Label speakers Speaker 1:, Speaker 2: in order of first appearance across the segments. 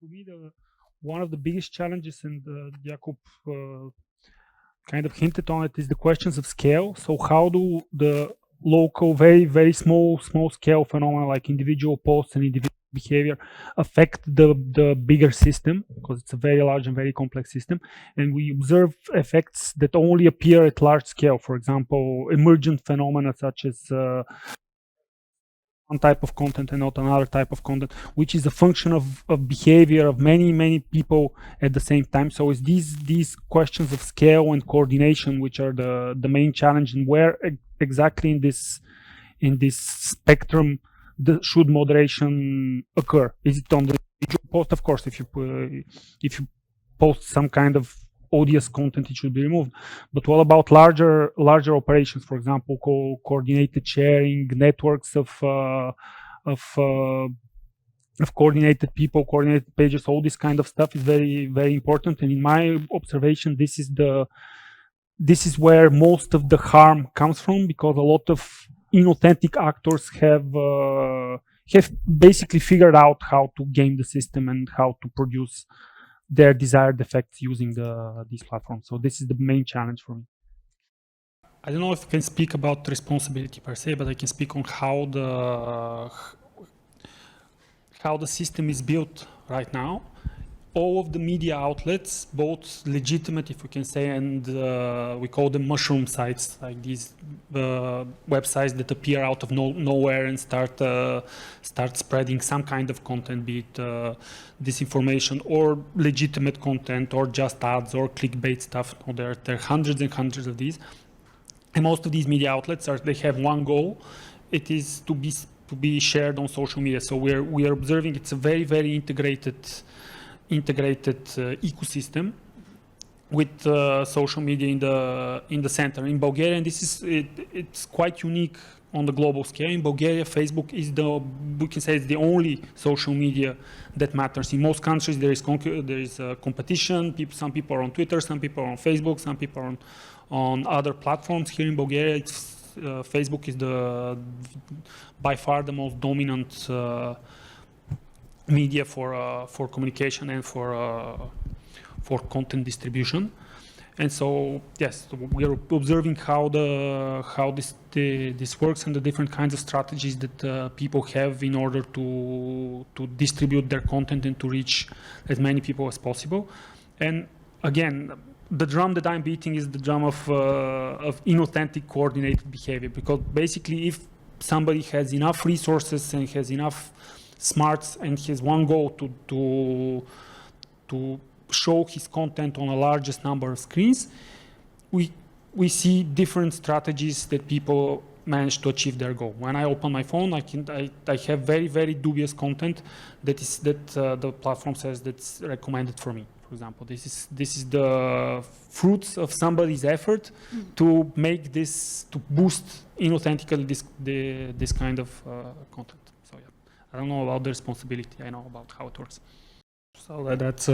Speaker 1: For me, one of the biggest challenges, and Jakub kind of hinted on it, is the questions of scale. So how do the local, very small scale phenomena like individual posts and individual behavior affect the bigger system, because it's a very large and very complex system, and we observe effects that only appear at large scale. For example, emergent phenomena such as one type of content and not another type of content, which is a function of behavior of many people at the same time. So it's these questions of scale and coordination which are the main challenge, and where exactly in this spectrum should moderation occur? Is it on the individual post? Of course, if you post some kind of odious content, it should be removed. But what about larger operations? For example, coordinated sharing, networks of coordinated people, coordinated pages. All this kind of stuff is very important. And in my observation, this is where most of the harm comes from, because a lot of inauthentic actors have basically figured out how to game the system and how to produce their desired effects using these platforms. So this is the main challenge for me. I don't know if I can speak about responsibility per se, but I can speak on how the system is built right now. All of the media outlets, both legitimate, if we can say, and we call them mushroom sites, like these websites that appear out of nowhere and start spreading some kind of content, be it disinformation or legitimate content or just ads or clickbait stuff. There are hundreds and hundreds of these, and most of these media outlets they have one goal. It is to be shared on social media. So we are observing it's a very integrated ecosystem with social media in the center. In Bulgaria, and it's quite unique on the global scale. In Bulgaria, Facebook is we can say it's the only social media that matters. In most countries, there is competition. Some people are on Twitter, some people are on Facebook, some people are on other platforms. Here in Bulgaria, Facebook is by far the most dominant media for communication and for content distribution. And so yes, we are observing how this works and the different kinds of strategies that people have in order to distribute their content and to reach as many people as possible. And again, the drum that I'm beating is the drum of inauthentic coordinated behavior, because basically if somebody has enough resources and has enough smarts and has one goal to show his content on a largest number of screens, we see different strategies that people manage to achieve their goal. When I open my phone, I have very dubious content that the platform says that's recommended for me. For example, this is the fruits of somebody's effort to make this, to boost inauthentically this kind of content. So yeah, I don't know about the responsibility. I know about how it works. So that's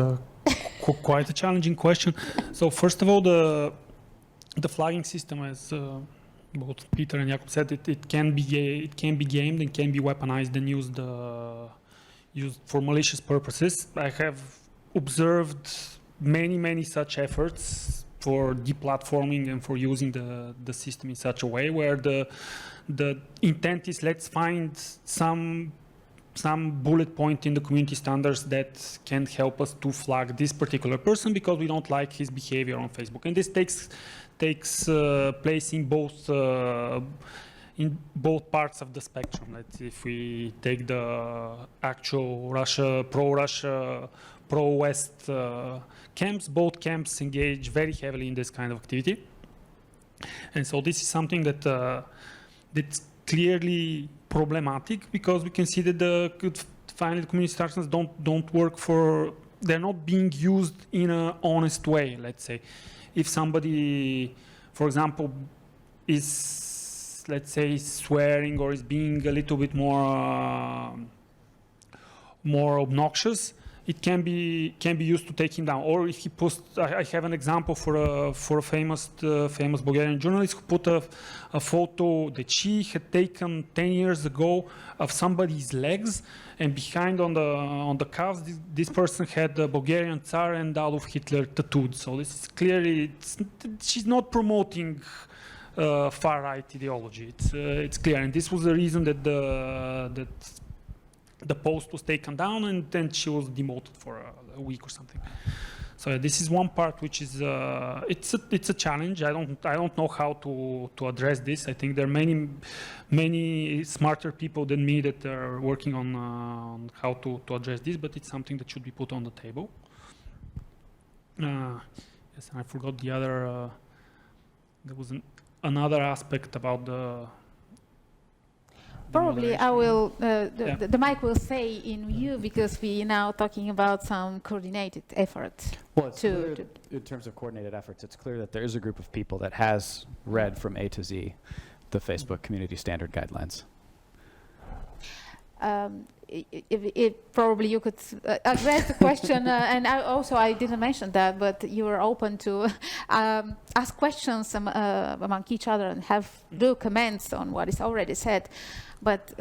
Speaker 1: quite a challenging question. So first of all, the flagging system, as both Peter and Jakub said, it can be gamed and can be weaponized and used for malicious purposes. I have observed many such efforts for deplatforming and for using the system in such a way where the intent is, let's find some bullet point in the community standards that can help us to flag this particular person because we don't like his behavior on Facebook. And this takes place in both parts of the spectrum. Let's, if we take the actual pro-Russia, pro-West camps, both camps engage very heavily in this kind of activity. And so this is something that's clearly problematic, because we can see that finally the community standards don't work they're not being used in an honest way, let's say. If somebody, for example, is, let's say, swearing or is being a little bit more obnoxious, it can be used to take him down. Or if he posts, I have an example for a famous Bulgarian journalist who put a photo that she had taken 10 years ago of somebody's legs, and behind on the calves, this person had the Bulgarian Tsar and Adolf Hitler tattooed. So this is clearly, she's not promoting far-right ideology. It's clear, and this was the reason that the post was taken down, and then she was demoted for a week or something. So this is one part which is it's a challenge. I don't know how to address this. I think there are many smarter people than me that are working on how to address this, but it's something that should be put on the table. Yes, I forgot the other. There was another aspect about the.
Speaker 2: Probably I will, the mic will stay in you because we are now talking about some coordinated efforts.
Speaker 3: Well, it's clear in terms of coordinated efforts, it's clear that there is a group of people that has read from A to Z the Facebook Community Standard Guidelines.
Speaker 2: If probably you could address the question, and I didn't mention that, but you were open to ask questions among each other and do comments on what is already said. But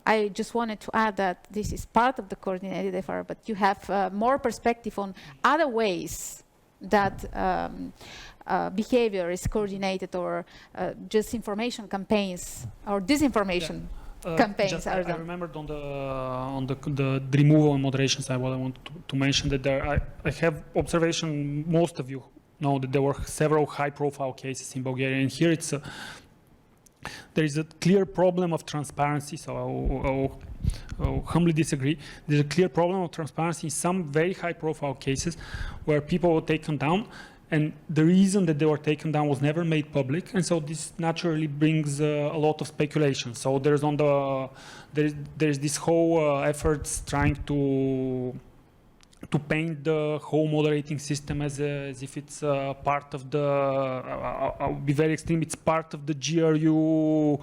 Speaker 2: I just wanted to add that this is part of the coordinated effort, but you have more perspective on other ways that behavior is coordinated, or just information campaigns or disinformation. Campaigns are done.
Speaker 1: I remembered on the removal and moderation side, what I want to mention, that I have observation. Most of you know that there were several high-profile cases in Bulgaria, and here there is a clear problem of transparency. So I'll humbly disagree. There's a clear problem of transparency in some very high-profile cases where people were taken down, and the reason that they were taken down was never made public, and so this naturally brings a lot of speculation. So there's there's this whole efforts trying to paint the whole moderating system as if it's part of the. I'll be very extreme. It's part of the GRU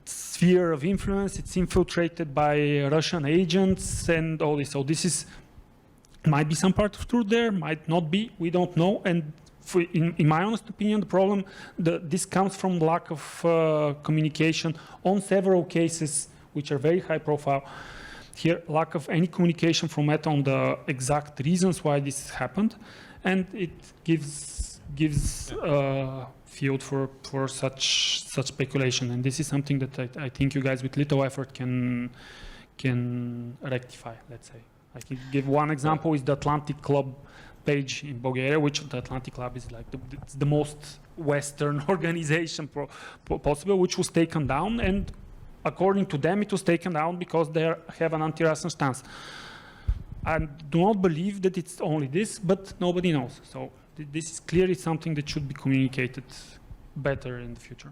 Speaker 1: sphere of influence. It's infiltrated by Russian agents and all this. So this is. Might be some part of truth there, might not be, we don't know. And in my honest opinion, the problem, this comes from lack of communication on several cases, which are very high profile. Here, lack of any communication from Meta on the exact reasons why this happened. And it gives field for such speculation. And this is something that I think you guys with little effort can rectify, let's say. I can give one example is the Atlantic Club page in Bulgaria, which the Atlantic Club is like it's the most Western organization possible, which was taken down. And according to them, it was taken down because they have an anti-Russian stance. I do not believe that it's only this, but nobody knows. So this is clearly something that should be communicated better in the future.